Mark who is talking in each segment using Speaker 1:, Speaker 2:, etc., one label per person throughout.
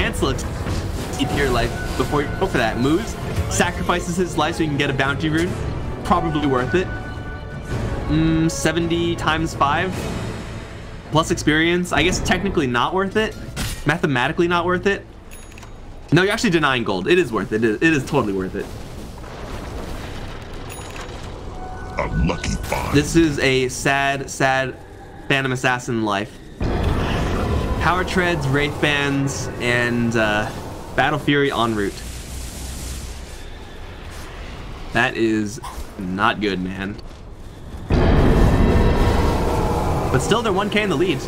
Speaker 1: cancel it here life before you go for that. Moves, sacrifices his life so you can get a bounty rune. Probably worth it. 70 times 5 plus experience. I guess technically not worth it. Mathematically not worth it. No, you're actually denying gold. It is worth it. It is totally worth it.
Speaker 2: A lucky find.
Speaker 1: This is a sad Phantom Assassin life. Power Treads, Wraith Bands, and Battle Fury en route. That is not good, man. But still, they're 1k in the lead.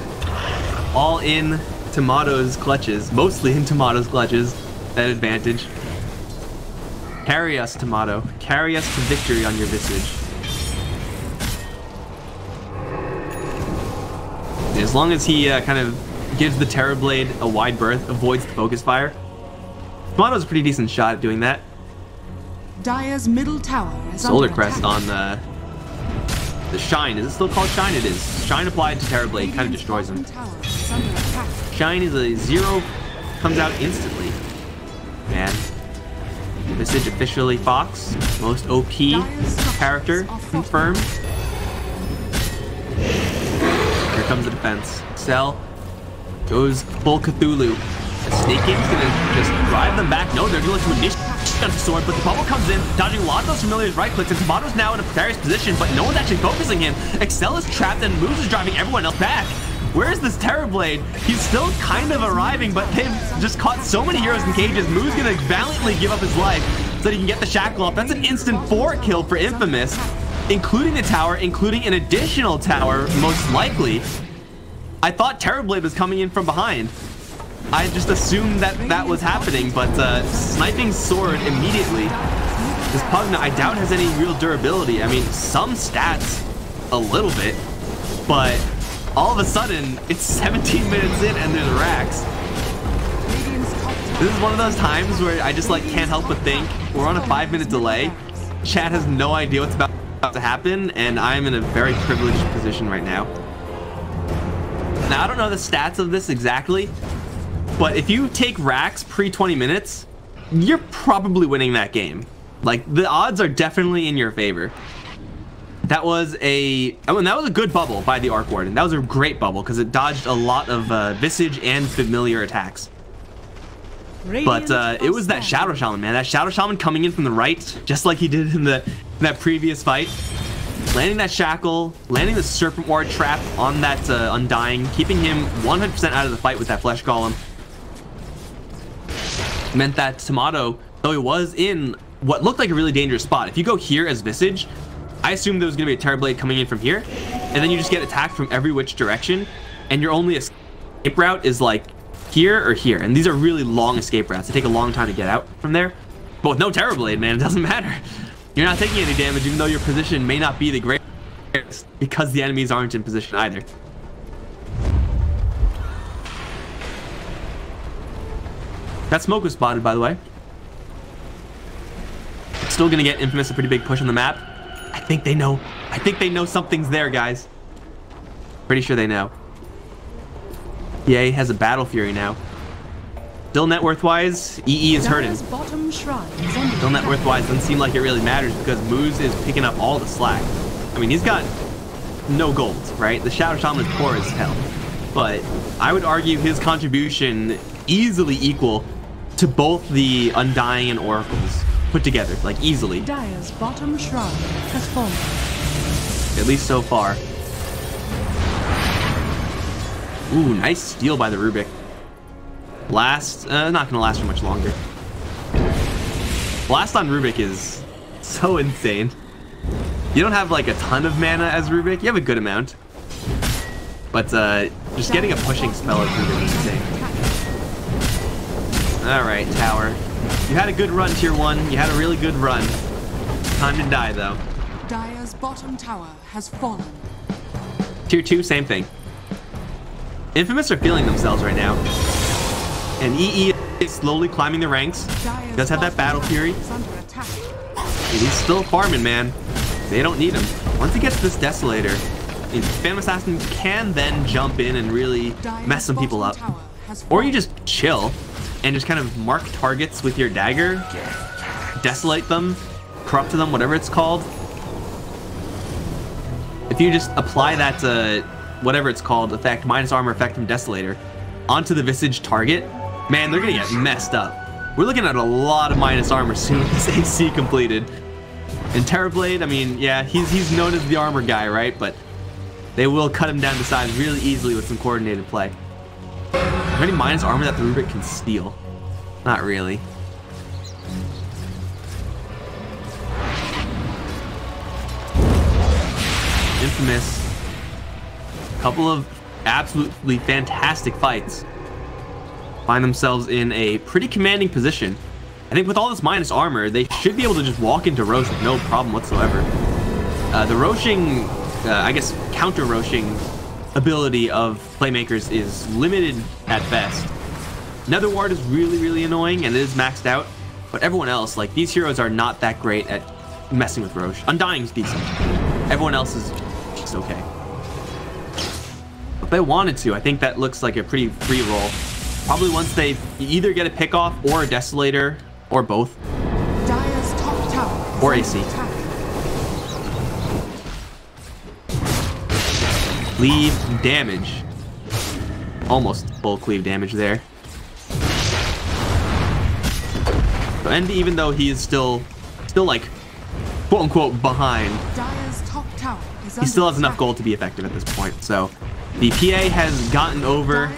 Speaker 1: All in Tomato's clutches. Mostly in Tomato's clutches. That advantage. Carry us, Tomato. Carry us to victory on your visage. As long as he kind of gives the Terrorblade a wide berth, avoids the focus fire. Tomato's a pretty decent shot at doing that.
Speaker 3: Dire's middle tower is
Speaker 1: Solar
Speaker 3: under
Speaker 1: Crest
Speaker 3: attack.
Speaker 1: on the Shine. Is it still called Shine? It is. Shine applied to Terrorblade kind of destroys him. Shine is a 0, comes out instantly. Man. Visage officially Fox. Most OP character confirmed. Here comes the defense. Cell goes full Cthulhu. The Snake Game's gonna just drive them back. No, they're gonna look to initiate the sword, but the bubble comes in, dodging a lot of those familiars right clicks, and Tomato's now in a precarious position, but no one's actually focusing him. Excel is trapped, and Moose is driving everyone else back. Where's this Terrorblade? He's still kind of arriving, but they've just caught so many heroes in cages. Moo's gonna valiantly give up his life so that he can get the shackle off. That's an instant 4 kill for Infamous, including the tower, including an additional tower, most likely. I thought Terrorblade was coming in from behind. I just assumed that that was happening, but sniping sword immediately. This Pugna, I doubt, has any real durability. I mean, some stats, a little bit, but all of a sudden, it's 17 minutes in and there's racks. This is one of those times where I just like can't help but think we're on a 5-minute delay. Chat has no idea what's about to happen, and I'm in a very privileged position right now. Now, I don't know the stats of this exactly, but if you take racks pre-20 minutes, you're probably winning that game. Like, the odds are definitely in your favor. That was a good bubble by the Arc Warden. That was a great bubble because it dodged a lot of Visage and familiar attacks. But it was that Shadow Shaman, man. That Shadow Shaman coming in from the right, just like he did in that previous fight. Landing that shackle, landing the Serpent Ward trap on that Undying, keeping him 100% out of the fight with that Flesh Golem. Meant that Tomato, though he was in what looked like a really dangerous spot. If you go here as Visage, I assumed there was going to be a Terrorblade coming in from here, and then you just get attacked from every which direction, and your only escape route is like here or here. And these are really long escape routes. They take a long time to get out from there. But with no Terrorblade, man, it doesn't matter. You're not taking any damage, even though your position may not be the greatest, because the enemies aren't in position either. That smoke was spotted, by the way. Still gonna get Infamous a pretty big push on the map. I think they know. I think they know something's there, guys. Pretty sure they know. EA has a Battle Fury now. Still net worth-wise, EE is hurting. Still net worth-wise doesn't seem like it really matters because Moose is picking up all the slack. I mean, he's got no gold, right? The Shadow Shaman is poor as hell. But I would argue his contribution easily equal to both the Undying and Oracles put together, like easily.
Speaker 3: Dire's bottom shrine has fallen.
Speaker 1: At least so far. Ooh, nice steal by the Rubik. Blast, not gonna last for much longer. Blast on Rubik is so insane. You don't have like a ton of mana as Rubik, you have a good amount. But just getting a pushing spell as Rubik is insane. Alright, tower. You had a good run, tier 1. You had a really good run. Time to die, though.
Speaker 3: Dire's bottom tower has fallen.
Speaker 1: Tier 2, same thing. Infamous are feeling themselves right now. And EE is slowly climbing the ranks. He does have that Battle Fury. And he's still farming, man. They don't need him. Once he gets this Desolator, Phantom Assassin can then jump in and really mess some people up. Or you just chill. and just kind of mark targets with your dagger, desolate them, corrupt them, whatever it's called. If you just apply that whatever it's called effect, minus armor effect from Desolator, onto the Visage target, man, they're gonna get messed up. We're looking at a lot of minus armor soon as AC completed. And Terrorblade, I mean, yeah, he's known as the armor guy, right? But they will cut him down to size really easily with some coordinated play. Is there any minus armor that the Rubik can steal? Not really. Infamous. Couple of absolutely fantastic fights. Find themselves in a pretty commanding position. I think with all this minus armor, they should be able to just walk into Roche with no problem whatsoever. The Roshing, I guess, counter-Roshing ability of Playmakers is limited at best. Nether Ward is really, really annoying, and it is maxed out. But everyone else, like, these heroes are not that great at messing with Roche. Undying's decent. Everyone else is just okay. If they wanted to, I think that looks like a pretty free roll. Probably once they either get a pick off or a Desolator, or both.
Speaker 3: Dire's top tower
Speaker 1: or AC. Cleave damage. Almost full cleave damage there. So Envy, even though he is still like, quote unquote, behind,
Speaker 3: Dire's top tower is
Speaker 1: he still has enough gold to be effective at this point. So the PA has gotten over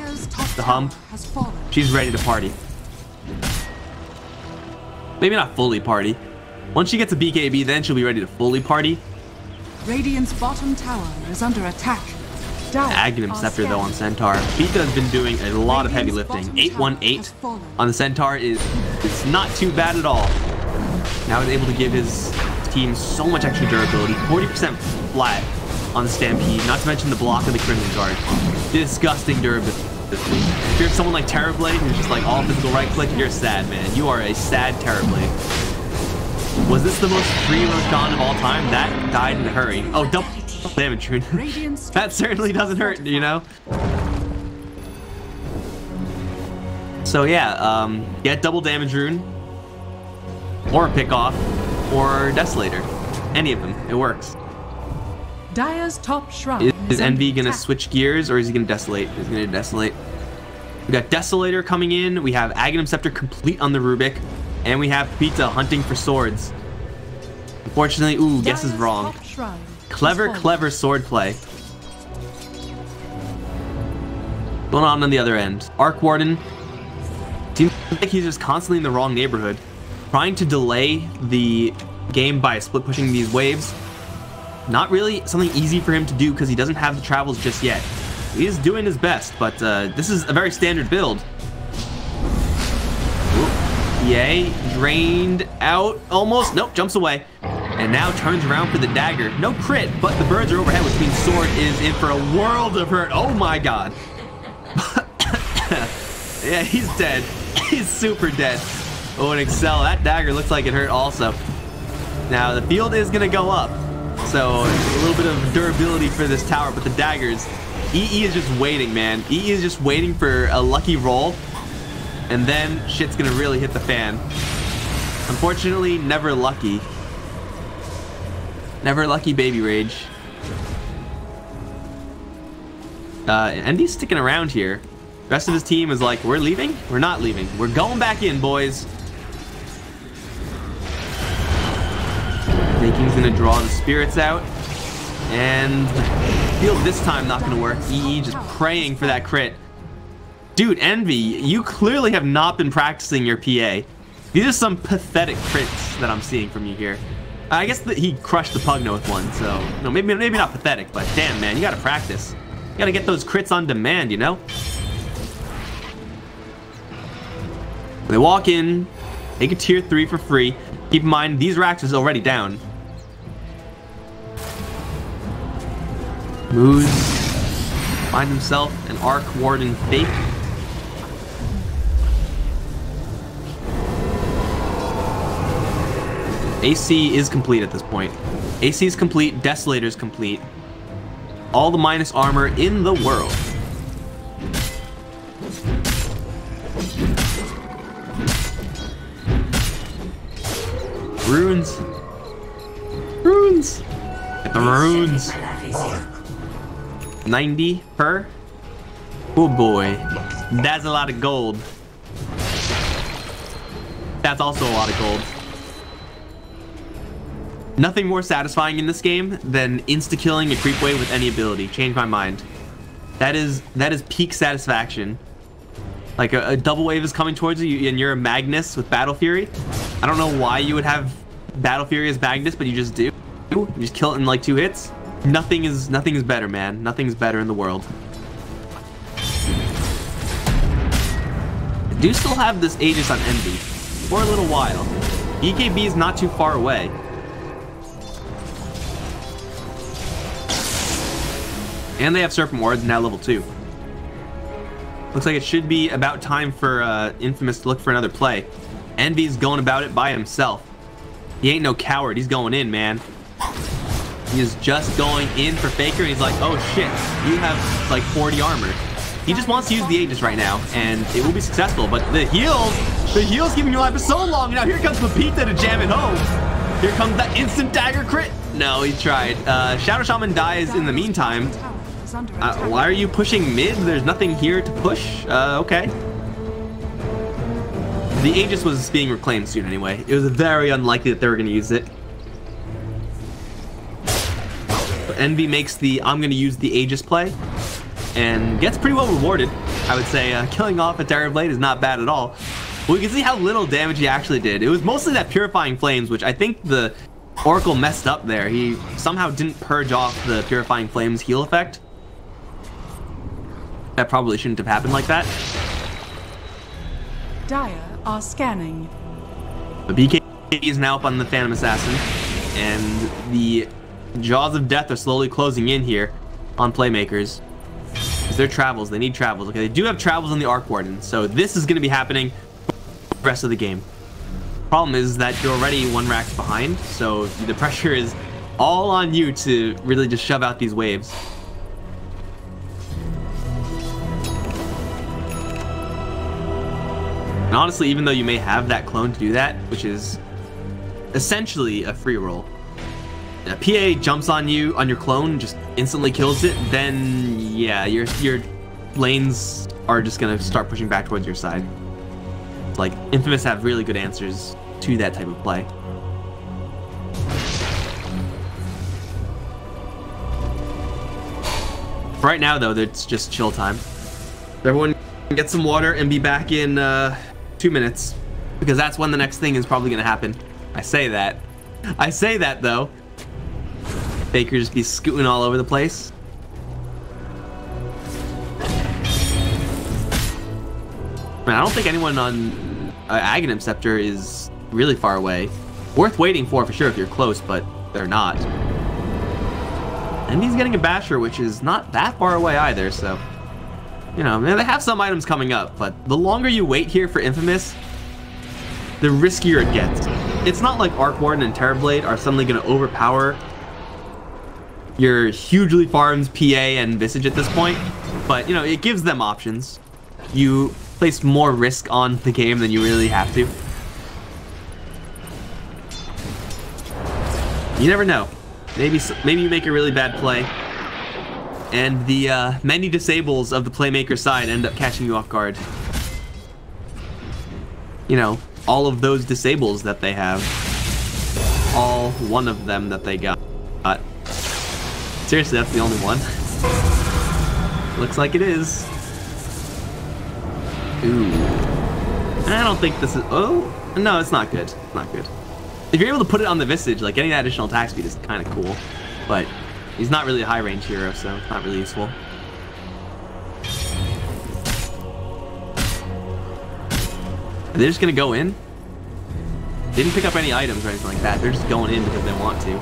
Speaker 1: the hump. She's ready to party. Maybe not fully party. Once she gets a BKB, then she'll be ready to fully party.
Speaker 3: Radiant's bottom tower is under attack.
Speaker 1: Aghanim Scepter though on Centaur. Vita has been doing a lot of heavy lifting. 818 on the Centaur it's not too bad at all. Now he's able to give his team so much extra durability. 40% flat on the Stampede, not to mention the block of the Crimson Guard. Disgusting durability. If you're someone like Terrorblade who's just like all physical right click, you're sad, man. You are a sad Terrorblade. Was this the most free Roshan of all time? That died in a hurry. Oh, double damage rune. That certainly doesn't hurt, you know? So yeah, get double damage rune, or a pick off, or Desolator. Any of them, it works.
Speaker 3: Dire's top shrine
Speaker 1: Is Envy gonna switch gears, or is he gonna desolate? He's gonna desolate. We got Desolator coming in. We have Aghanim Scepter complete on the Rubik, and we have Pita hunting for swords. Unfortunately, ooh, guess is wrong. Clever sword play. Going on the other end. Arc Warden seems like he's just constantly in the wrong neighborhood, trying to delay the game by split pushing these waves. Not really something easy for him to do because he doesn't have the travels just yet. He is doing his best, but this is a very standard build. Yay, drained out almost. Nope, jumps away. And now turns around for the dagger. No crit, but the birds are overhead, which means Sword is in for a world of hurt. Oh my god. Yeah, he's dead. He's super dead. Oh, and Excel, that dagger looks like it hurt also. Now, the field is going to go up. So, a little bit of durability for this tower, but the daggers, EE is just waiting, man. EE is just waiting for a lucky roll, and then shit's gonna really hit the fan. Unfortunately, never lucky. Never lucky, baby rage. Envy's sticking around here. The rest of his team is like, we're leaving? We're not leaving. We're going back in, boys. Naking's gonna draw the spirits out, and field this time not gonna work. EE just praying for that crit. Dude, Envy, you clearly have not been practicing your PA. These are some pathetic crits that I'm seeing from you here. I guess that he crushed the Pugno with one, so no, maybe not pathetic, but damn, man, you gotta practice. You gotta get those crits on demand, you know? They walk in, take a tier 3 for free. Keep in mind, these racks is already down. Moves, find himself an Arc Warden fake. AC is complete at this point. AC is complete, Desolator is complete. All the minus armor in the world. Runes. Runes. Get the runes. 90 per. Oh boy. That's a lot of gold. That's also a lot of gold. Nothing more satisfying in this game than insta-killing a creep wave with any ability. Change my mind. That is peak satisfaction. Like a double wave is coming towards you and you're a Magnus with Battle Fury. I don't know why you would have Battle Fury as Magnus, but you just do. You just kill it in like 2 hits. Nothing is better, man. Nothing's better in the world. I do still have this Aegis on Envy for a little while. EKB is not too far away. And they have Serpent Wards now level 2. Looks like it should be about time for Infamous to look for another play. Envy's going about it by himself. He ain't no coward. He's going in, man. He is just going in for Faker, and he's like, oh shit, you have like 40 armor. He just wants to use the Aegis right now, and it will be successful, but the heal's keeping you alive for so long. Now here comes Pepita to jam it home. Here comes that instant dagger crit. No, he tried. Shadow Shaman dies in the meantime. Why are you pushing mid? There's nothing here to push. Okay. The Aegis was being reclaimed soon anyway. It was very unlikely that they were going to use it. But Envy makes the I'm going to use the Aegis play and gets pretty well rewarded. I would say killing off a Terrorblade is not bad at all. Well, you can see how little damage he actually did. It was mostly that Purifying Flames, which I think the Oracle messed up there. He somehow didn't purge off the Purifying Flames heal effect. That probably shouldn't have happened like that.
Speaker 3: Dire are scanning.
Speaker 1: The BK is now up on the Phantom Assassin, and the jaws of death are slowly closing in here on Playmakers. Their travels, they need travels. Okay, they do have travels on the Arc Warden, so this is going to be happening for the rest of the game. Problem is that you're already 1 rack behind, so the pressure is all on you to really just shove out these waves. And honestly, even though you may have that clone to do that, which is essentially a free roll, a PA jumps on you, on your clone, just instantly kills it, then yeah, your lanes are just gonna start pushing back towards your side. Like, Infamous have really good answers to that type of play. For right now, though, it's just chill time. Everyone get some water and be back in 2 minutes, because that's when the next thing is probably gonna happen. I say that, though. Faker just be scooting all over the place. Man, I don't think anyone on Aghanim Scepter is really far away. Worth waiting for sure if you're close, but they're not. And he's getting a Basher, which is not that far away either, so... You know, they have some items coming up, but the longer you wait here for Infamous, the riskier it gets. It's not like Arc Warden and Terrorblade are suddenly going to overpower your hugely farmed PA and Visage at this point, but, you know, it gives them options. You place more risk on the game than you really have to. You never know. Maybe you make a really bad play, and the many disables of the Playmaker side end up catching you off guard. You know, all of those disables that they have, all one of them that they got. Seriously, that's the only one. Looks like it is. Ooh. I don't think this is... Oh, no, it's not good. It's not good. If you're able to put it on the Visage, like, getting that additional attack speed is kind of cool. But he's not really a high-range hero, so it's not really useful. Are they just going to go in? They didn't pick up any items or anything like that. They're just going in because they want to.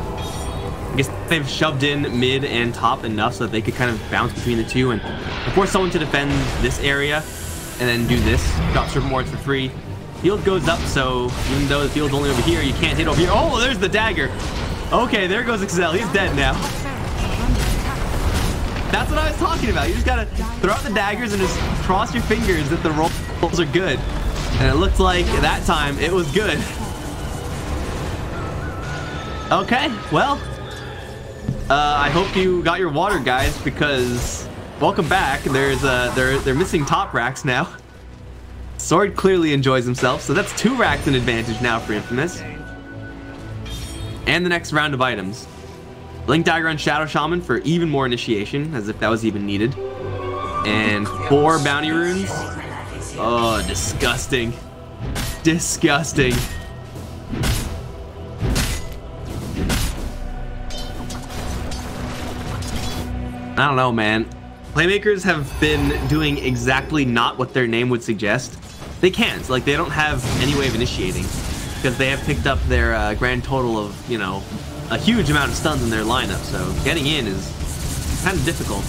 Speaker 1: I guess they've shoved in mid and top enough so that they could kind of bounce between the two and force someone to defend this area and then do this. Drop Serpent Wards for free. Field goes up, so even though the field's only over here, you can't hit over here. Oh, there's the dagger. Okay, there goes Excel. He's dead now. That's what I was talking about. You just gotta throw out the daggers and just cross your fingers that the rolls are good. And it looked like that time it was good. Okay, well, I hope you got your water, guys, because welcome back. They're missing top racks now. Sword clearly enjoys himself, so that's 2 racks in advantage now for Infamous. And the next round of items. Blink Dagger on Shadow Shaman for even more initiation, as if that was even needed. And 4 bounty runes. Oh, disgusting. Disgusting. I don't know, man. Playmakers have been doing exactly not what their name would suggest. They can't. Like, they don't have any way of initiating. Because they have picked up their grand total of, you know, a huge amount of stuns in their lineup. So getting in is kind of difficult.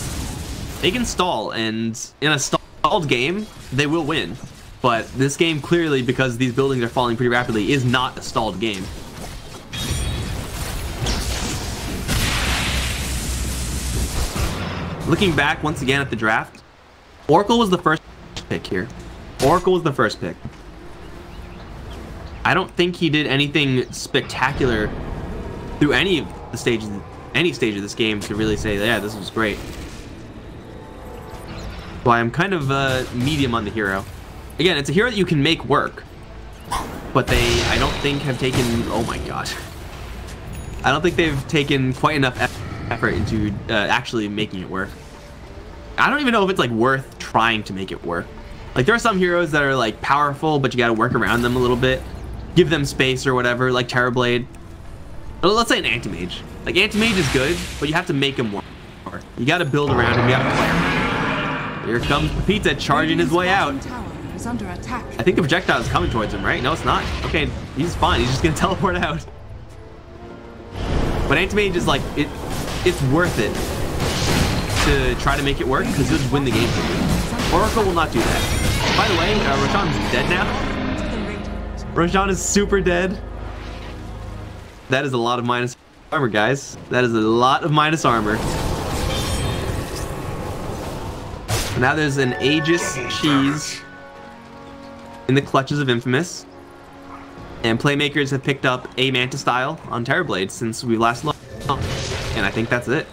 Speaker 1: They can stall, and in a stalled game, they will win. But this game, clearly, because these buildings are falling pretty rapidly, is not a stalled game. Looking back once again at the draft, Oracle was the first pick here. Oracle was the first pick. I don't think he did anything spectacular through any of the stages, any stage of this game to really say, yeah, this was great. So I'm kind of medium on the hero. Again, it's a hero that you can make work, but they, I don't think, have taken, oh my gosh. I don't think they've taken quite enough effort into actually making it work. I don't even know if it's like worth trying to make it work. Like, there are some heroes that are like powerful, but you got to work around them a little bit, give them space or whatever, like Terrorblade. Let's say an Anti-Mage. Like, Anti-Mage is good, but you have to make him work. You got to build around him. You got to play him. Here comes Pizza charging his way out.
Speaker 3: Under attack.
Speaker 1: I think the projectile is coming towards him, right? No, it's not. Okay, he's fine. He's just gonna teleport out. But Anti-Mage is like, it's worth it to try to make it work, because he'll just win the game for you. Oracle will not do that. By the way, Roshan's dead now. Roshan is super dead. That is a lot of minus armor, guys. That is a lot of minus armor. So now there's an Aegis Cheese in the clutches of Infamous. And Playmakers have picked up a Manta style on Terrorblade since we last looked. And I think that's it.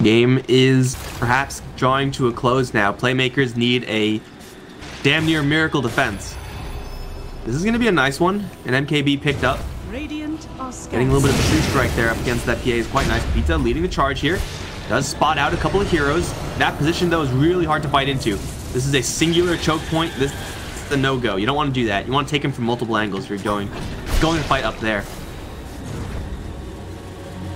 Speaker 1: Game is perhaps drawing to a close now. Playmakers need a damn near miracle defense. This is going to be a nice one. An MKB picked up.
Speaker 3: Radiant are scarce.
Speaker 1: Getting a little bit of a true strike there up against that PA is quite nice. Pizza leading the charge here. Does spot out a couple of heroes. That position, though, is really hard to fight into. This is a singular choke point. This is a no-go. You don't want to do that. You want to take him from multiple angles if you're going to fight up there.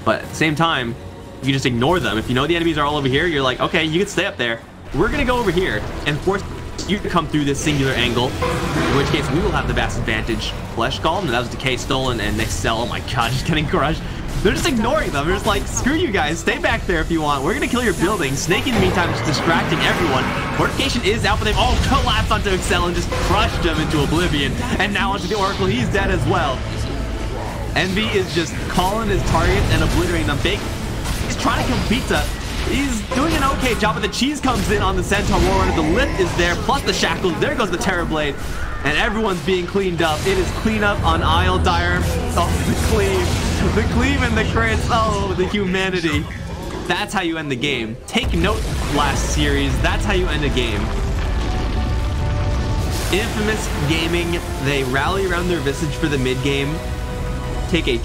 Speaker 1: But at the same time, you just ignore them. If you know the enemies are all over here, you're like, okay, you can stay up there. We're going to go over here and force you to come through this singular angle, in which case we will have the vast advantage. Flesh Golem, that was Decay stolen, and Excel, oh my god, just getting crushed. They're just ignoring them. They're just like, screw you guys, stay back there if you want. We're gonna kill your building. Snake in the meantime is distracting everyone. Fortification is out, but they've all collapsed onto Excel and just crushed him into oblivion. And now onto the Oracle, he's dead as well. Envy is just calling his targets and obliterating them. Big, he's trying to kill Pizza. He's doing an okay job, but the cheese comes in on the Centaur Warrior. The lift is there, plus the shackles. There goes the Terrorblade. And everyone's being cleaned up. It is cleanup on Isle Dire. Oh, the cleave. The cleave and the crits. Oh, the humanity. That's how you end the game. Take note, last series. That's how you end a game. Infamous Gaming, they rally around their visage for the mid game. Take a